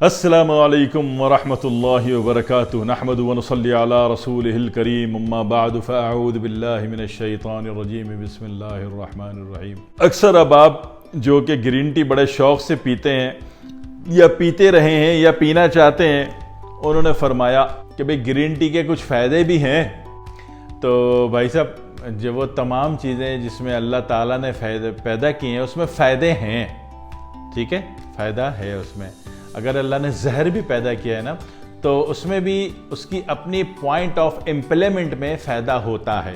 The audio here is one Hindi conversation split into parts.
अस्सलामु अलैकुम वरहमतुल्लाहि वबरकातुहू नहमदु व नुसल्ली अला रसूलिहिल करीम अम्मा बादु फ़अऊज़ु बिल्लाहि मिनश शैतानिर रजीम बिस्मिल्लाहिर रहमानिर रहीम। अक्सर अब आप जो कि ग्रीन टी बड़े शौक़ से पीते हैं या पीते रहे हैं या पीना चाहते हैं, उन्होंने फरमाया कि भाई ग्रीन टी के कुछ फ़ायदे भी हैं। तो भाई साहब, जो वो तमाम चीज़ें जिसमें अल्लाह ताला ने फ़ायदे पैदा किए हैं उसमें फ़ायदे हैं, ठीक है, फ़ायदा है उसमें। अगर अल्लाह ने जहर भी पैदा किया है ना, तो उसमें भी उसकी अपनी पॉइंट ऑफ इम्प्लीमेंट में फ़ायदा होता है,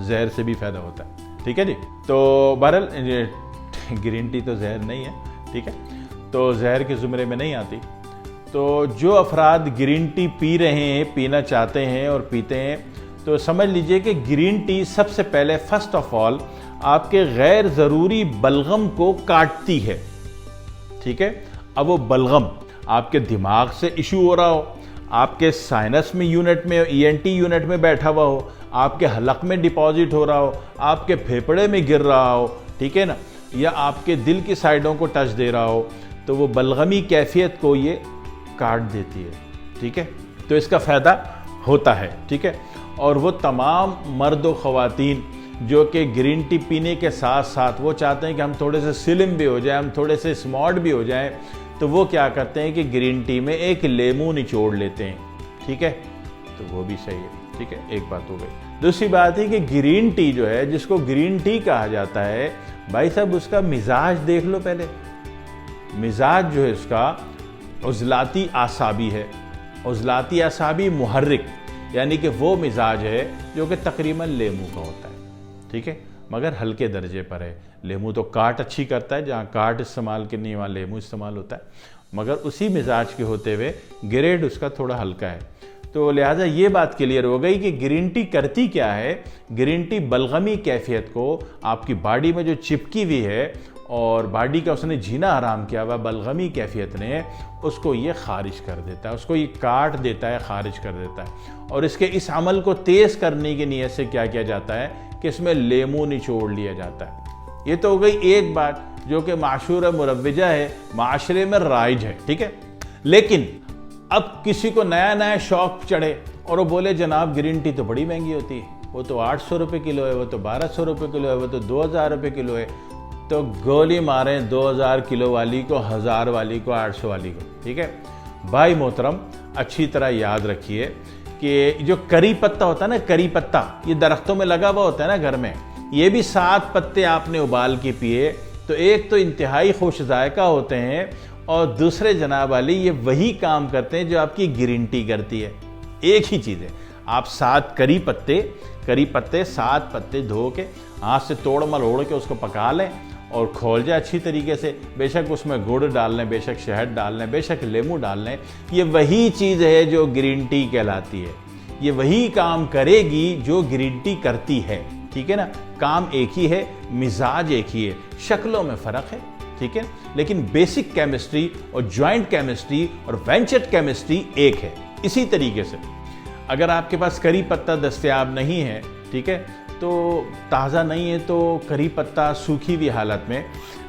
जहर से भी फ़ायदा होता है, ठीक है जी। तो बहरहाल ग्रीन टी तो जहर नहीं है, ठीक है, तो जहर के ज़ुमरे में नहीं आती। तो जो अफराद ग्रीन टी पी रहे हैं, पीना चाहते हैं और पीते हैं, तो समझ लीजिए कि ग्रीन टी सबसे पहले फर्स्ट ऑफ ऑल आपके गैर ज़रूरी बलगम को काटती है, ठीक है। अब वो बलगम आपके दिमाग से इशू हो रहा हो, आपके साइनस में यूनिट में ईएनटी यूनिट में बैठा हुआ हो, आपके हलक में डिपॉजिट हो रहा हो, आपके फेफड़े में गिर रहा हो, ठीक है ना, या आपके दिल की साइडों को टच दे रहा हो, तो वो बलगमी कैफियत को ये काट देती है, ठीक है। तो इसका फ़ायदा होता है, ठीक है। और वो तमाम मर्द व ख़वातीन जो कि ग्रीन टी पीने के साथ साथ वो चाहते हैं कि हम थोड़े से स्लिम भी हो जाएं, हम थोड़े से स्मार्ट भी हो जाएं, तो वो क्या करते हैं कि ग्रीन टी में एक लेमू निचोड़ लेते हैं, ठीक है। तो वो भी सही है, ठीक है, एक बात हो गई। दूसरी बात है कि ग्रीन टी जो है, जिसको ग्रीन टी कहा जाता है, भाई साहब उसका मिजाज देख लो पहले। मिजाज जो है उसका उज़लाती आसाबी है, उज़लाती आसाबी मुहर्रिक, यानी कि वो मिजाज है जो कि तकरीबन लेमू का होता है, ठीक है, मगर हल्के दर्जे पर है। लेमू तो काट अच्छी करता है, जहाँ काट इस्तेमाल करनी है वहाँ लेमू इस्तेमाल होता है, मगर उसी मिजाज के होते हुए ग्रेड उसका थोड़ा हल्का है। तो लिहाजा ये बात क्लियर हो गई कि ग्रीन टी करती क्या है। ग्रीन टी बलगमी कैफियत को आपकी बॉडी में जो चिपकी हुई है और बॉडी का उसने जीना हराम किया हुआ बलगमी कैफियत ने, उसको ये खारिज कर देता है, उसको ये काट देता है, खारिज कर देता है। और इसके इस अमल को तेज़ करने की नीयत से क्या किया जाता है कि इसमें लेमू निचोड़ लिया जाता है। ये तो हो गई एक बात जो कि माशूर मुरव्वजा है, माशरे में राइज है, ठीक है। लेकिन अब किसी को नया नया शौक चढ़े और वो बोले जनाब ग्रीन टी तो बड़ी महंगी होती है, वो तो 800 रुपये किलो है, वो तो 1200 रुपये किलो है, वो तो 2000 रुपये किलो है। तो गोली मारें 2000 किलो वाली को, 1000 वाली को, 800 वाली को, ठीक है। भाई मोहतरम, अच्छी तरह याद रखिए कि जो करी पत्ता होता है ना, करी पत्ता ये दरख्तों में लगा हुआ होता है ना घर में, ये भी 7 पत्ते आपने उबाल के पिए तो एक तो इंतहाई खुश जायका होते हैं, और दूसरे जनाब वाली ये वही काम करते हैं जो आपकी ग्रीन टी करती है। एक ही चीज़ है, आप 7 करी पत्ते 7 पत्ते धो के हाथ से तोड़ मरोड़ के उसको पका लें और खोल जाए अच्छी तरीके से। बेशक उसमें गुड़ डाल लें, बेशक शहद डाल लें, बेशक लेमू डाल लें, ये वही चीज़ है जो ग्रीन टी कहलाती है। ये वही काम करेगी जो ग्रीन टी करती है, ठीक है ना। काम एक ही है, मिजाज एक ही है, शक्लों में फ़र्क है, ठीक है, लेकिन बेसिक केमिस्ट्री और जॉइंट केमिस्ट्री और वेंचर केमिस्ट्री एक है। इसी तरीके से अगर आपके पास करी पत्ता दस्तयाब नहीं है, ठीक है, तो ताज़ा नहीं है, तो करी पत्ता सूखी हुई हालत में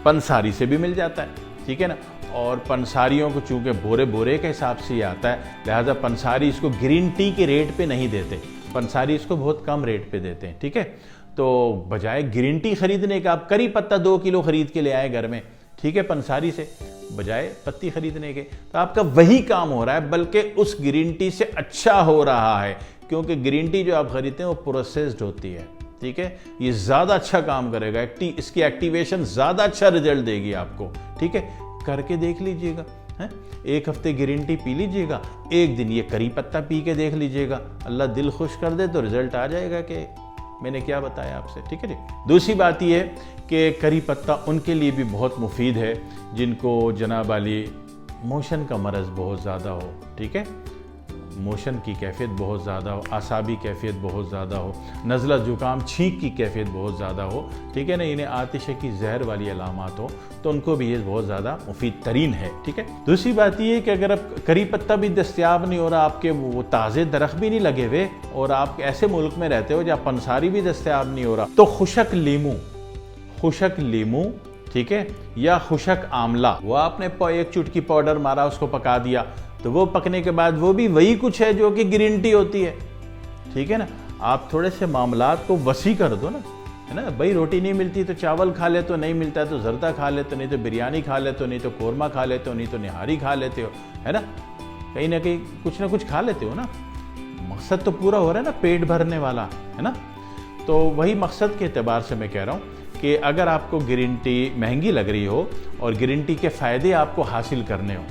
पंसारी से भी मिल जाता है, ठीक है ना। और पंसारियों को चूँकि बोरे बोरे के हिसाब से ये आता है, लिहाजा पंसारी इसको ग्रीन टी के रेट पे नहीं देते, पंसारी इसको बहुत कम रेट पे देते हैं, ठीक है। तो बजाय ग्रीन टी खरीदने का आप करी पत्ता 2 किलो खरीद के ले आए घर में, ठीक है, पंसारी से, बजाय पत्ती खरीदने के, तो आपका वही काम हो रहा है, बल्कि उस ग्रीन टी से अच्छा हो रहा है, क्योंकि ग्रीन टी जो आप खरीदते हैं वो प्रोसेस्ड होती है, ठीक है। ये ज़्यादा अच्छा काम करेगा, इसकी एक्टिवेशन ज़्यादा अच्छा रिजल्ट देगी आपको, ठीक है। करके देख लीजिएगा, हैं, 1 हफ्ते ग्रीन टी पी लीजिएगा, एक दिन ये करी पत्ता पी के देख लीजिएगा, अल्लाह दिल खुश कर दे तो रिजल्ट आ जाएगा कि मैंने क्या बताया आपसे, ठीक है जी। दूसरी बात यह है कि करी पत्ता उनके लिए भी बहुत मुफीद है जिनको जनाब वाली मोशन का मरज़ बहुत ज़्यादा हो, ठीक है, मोशन की कैफियत बहुत ज़्यादा हो, आसाबी कैफियत बहुत ज़्यादा हो, नज़ला ज़ुकाम छींक की कैफियत बहुत ज़्यादा हो, ठीक है ना, इन्हें आतिशे की जहर वाली अलामात हो, तो उनको भी ये बहुत ज़्यादा मुफीद तरीन है, ठीक है। दूसरी बात ये है कि अगर अब करी पत्ता भी दस्तयाब नहीं हो रहा, आपके वो ताज़े दरख्त भी नहीं लगे हुए, और आप ऐसे मुल्क में रहते हो जहाँ पंसारी भी दस्तयाब नहीं हो रहा, तो खुशक लीमू ठीक है, या खुशक आंवला, वो आपने एक चुटकी पाउडर मारा, उसको पका दिया, तो वो पकने के बाद वो भी वही कुछ है जो कि ग्रीन टी होती है, ठीक है ना। आप थोड़े से मामलात को वसी कर दो ना, है ना। भाई रोटी नहीं मिलती तो चावल खा ले, तो नहीं मिलता तो जर्दा खा ले, तो नहीं तो बिरयानी खा ले, तो नहीं तो कोरमा खा लेते हो, नहीं तो निहारी खा लेते हो, है ना। कहीं ना कुछ खा लेते हो ना। मकसद तो पूरा हो रहा है ना, पेट भरने वाला, है ना। तो वही मकसद के एतबार से मैं कह रहा हूँ कि अगर आपको ग्रीन टी महंगी लग रही हो और ग्रीन टी के फ़ायदे आपको हासिल करने हो,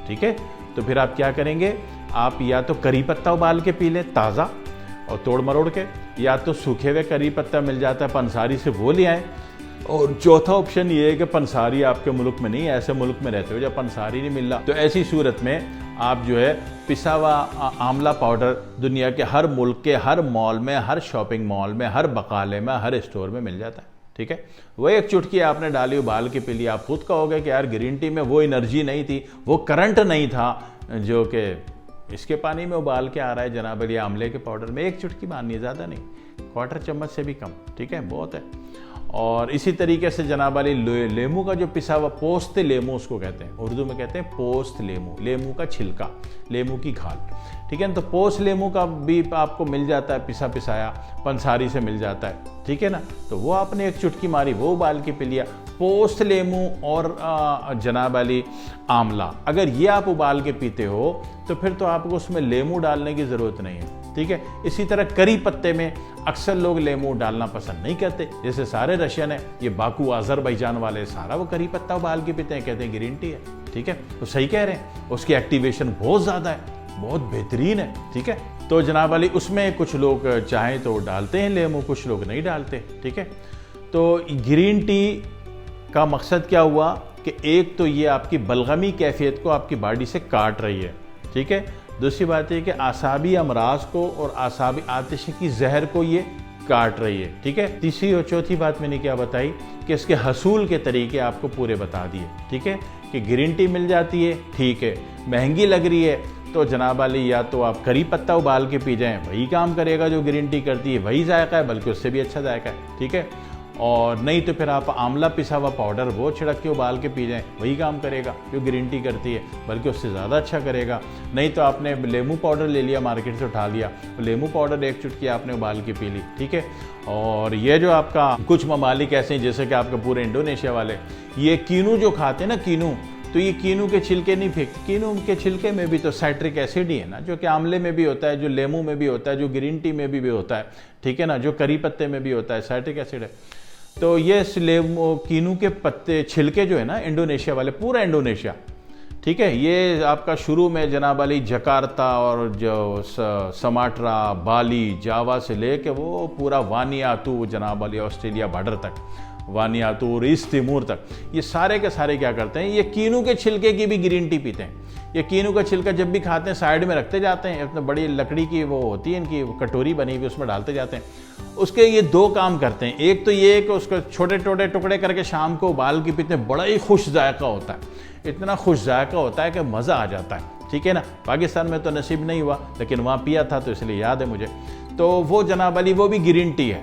ठीक है, तो फिर आप क्या करेंगे, आप या तो करी पत्ता उबाल के पी लें ताज़ा और तोड़ मरोड़ के, या तो सूखे हुए करी पत्ता मिल जाता है पंसारी से, वो ले आएँ। और चौथा ऑप्शन ये है कि पंसारी आपके मुल्क में नहीं है, ऐसे मुल्क में रहते हो जब पंसारी नहीं मिल रहा, तो ऐसी सूरत में आप जो है पिसा हुआ आंवला पाउडर दुनिया के हर मुल्क के हर मॉल में, हर शॉपिंग मॉल में, हर बकाले में, हर स्टोर में मिल जाता है, ठीक है। वो एक चुटकी आपने डाली, उबाल के पी लिया। आप खुद कहोगे कि यार ग्रीन टी में वो एनर्जी नहीं थी, वो करंट नहीं था जो कि इसके पानी में उबाल के आ रहा है जनाब अली आंवले के पाउडर में। एक चुटकी मारनी है, ज़्यादा नहीं, क्वार्टर चम्मच से भी कम, ठीक है, बहुत है। और इसी तरीके से जनाब अली लेमू का जो पिसा हुआ, पोस्त लेमू उसको कहते हैं, उर्दू में कहते हैं पोस्त लेमू, लेमू का छिलका, लेमू की खाल, ठीक है ना। तो पोस्त लेमू का भी आपको मिल जाता है, पिसाया पंसारी से मिल जाता है, ठीक है ना। तो वो आपने एक चुटकी मारी, वो उबाल के पी लिया। पोस्त लेमू और जनाब अली आंवला, अगर ये आप उबाल के पीते हो तो फिर तो आपको उसमें लेमू डालने की ज़रूरत नहीं है, ठीक है। इसी तरह करी पत्ते में अक्सर लोग लेमू डालना पसंद नहीं करते, जैसे सारे रशियन है, ये बाकू अज़रबैजान वाले, सारा वो करी पत्ता उबाल के पीते हैं, कहते हैं ग्रीन टी है, ठीक है। तो सही कह रहे हैं, उसकी एक्टिवेशन बहुत ज़्यादा है, बहुत बेहतरीन है, ठीक है। तो जनाब अली उसमें कुछ लोग चाहें तो डालते हैं लेमू, कुछ लोग नहीं डालते, ठीक है। तो ग्रीन टी का मकसद क्या हुआ कि एक तो ये आपकी बलगमी कैफियत को आपकी बॉडी से काट रही है, ठीक है। दूसरी बात है कि आसाबी अमराज को और आसाबी आतिश की जहर को ये काट रही है, ठीक है। तीसरी और चौथी बात मैंने क्या बताई कि इसके हसूल के तरीके आपको पूरे बता दिए, ठीक है। कि ग्रीन टी मिल जाती है, ठीक है, महंगी लग रही है तो जनाब अली या तो आप करी पत्ता उबाल के पी जाएं, वही काम करेगा जो ग्रीन टी करती है, वही जायका है, बल्कि उससे भी अच्छा जायका है, ठीक है। और नहीं तो फिर आप आंवला पिसा हुआ पाउडर वो छिड़क के उबाल के पी जाएं, वही काम करेगा जो ग्रीन टी करती है, बल्कि उससे ज़्यादा अच्छा करेगा। नहीं तो आपने लेमू पाउडर ले लिया, मार्केट से उठा लिया, तो लेमू पाउडर एक चुटकी आपने उबाल के पी ली, ठीक है। और ये जो आपका कुछ ममालिक ऐसे हैं जैसे कि आपके पूरे इंडोनेशिया वाले, ये कीनू जो खाते हैं ना, कीनू, तो ये कीनू के छिलके नहीं फेंकते, कीनू के छिलके में भी तो साइट्रिक एसिड ही है ना, जो कि आंवले में भी होता है, जो लेमू में भी होता है, जो ग्रीन टी में भी होता है, ठीक है ना, जो करी पत्ते में भी होता है, साइट्रिक एसिड है। तो ये कीनू के पत्ते छिलके जो है ना, इंडोनेशिया वाले, पूरा इंडोनेशिया, ठीक है, ये आपका शुरू में जनाब अली जकार्ता और जो समाट्रा, बाली, जावा से लेके वो पूरा वानियातू जनाब अली ऑस्ट्रेलिया बॉर्डर तक, वानियातू और ईस्ट तिमूर तक, ये सारे के सारे क्या करते हैं, ये कीनू के छिलके की भी ग्रीन टी पीते हैं। ये कीनू का छिलका जब भी खाते हैं साइड में रखते जाते हैं, इतनी बड़ी लकड़ी की वो होती है इनकी कटोरी बनी हुई, उसमें डालते जाते हैं। उसके ये दो काम करते हैं, एक तो ये कि उसको छोटे छोटे टुकड़े करके शाम को उबाल के पीते हैं, बड़ा ही खुश जायका होता है, इतना खुश जायका होता है कि मज़ा आ जाता है, ठीक है ना। पाकिस्तान में तो नसीब नहीं हुआ, लेकिन वहाँ पिया था तो इसलिए याद है मुझे। तो वो जनाब अली वो भी ग्रीन टी है,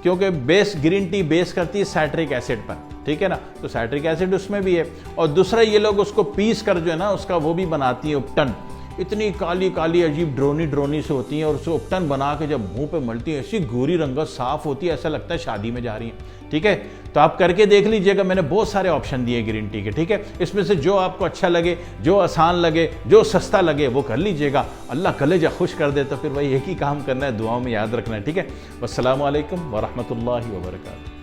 क्योंकि ग्रीन टी बेस करती है साइट्रिक एसिड पर, ठीक है ना, तो साइट्रिक एसिड उसमें भी है। और दूसरा ये लोग उसको पीस कर जो है ना उसका वो भी बनाती है उपटन, इतनी काली काली अजीब ड्रोनी से होती हैं, और उसको उपटन बना के जब मुंह पे मलती है ऐसी गोरी रंगत साफ होती है, ऐसा लगता है शादी में जा रही है, ठीक है। तो आप करके देख लीजिएगा, मैंने बहुत सारे ऑप्शन दिए ग्रीन टी के, ठीक है। इसमें से जो आपको अच्छा लगे, जो आसान लगे, जो सस्ता लगे वो कर लीजिएगा। अल्लाह कलेजा खुश कर दे तो फिर वही एक ही काम करना है, दुआओं में याद रखना है, ठीक है। वस्सलामु अलैकुम वरहमतुल्लाहि वबरकातुहू।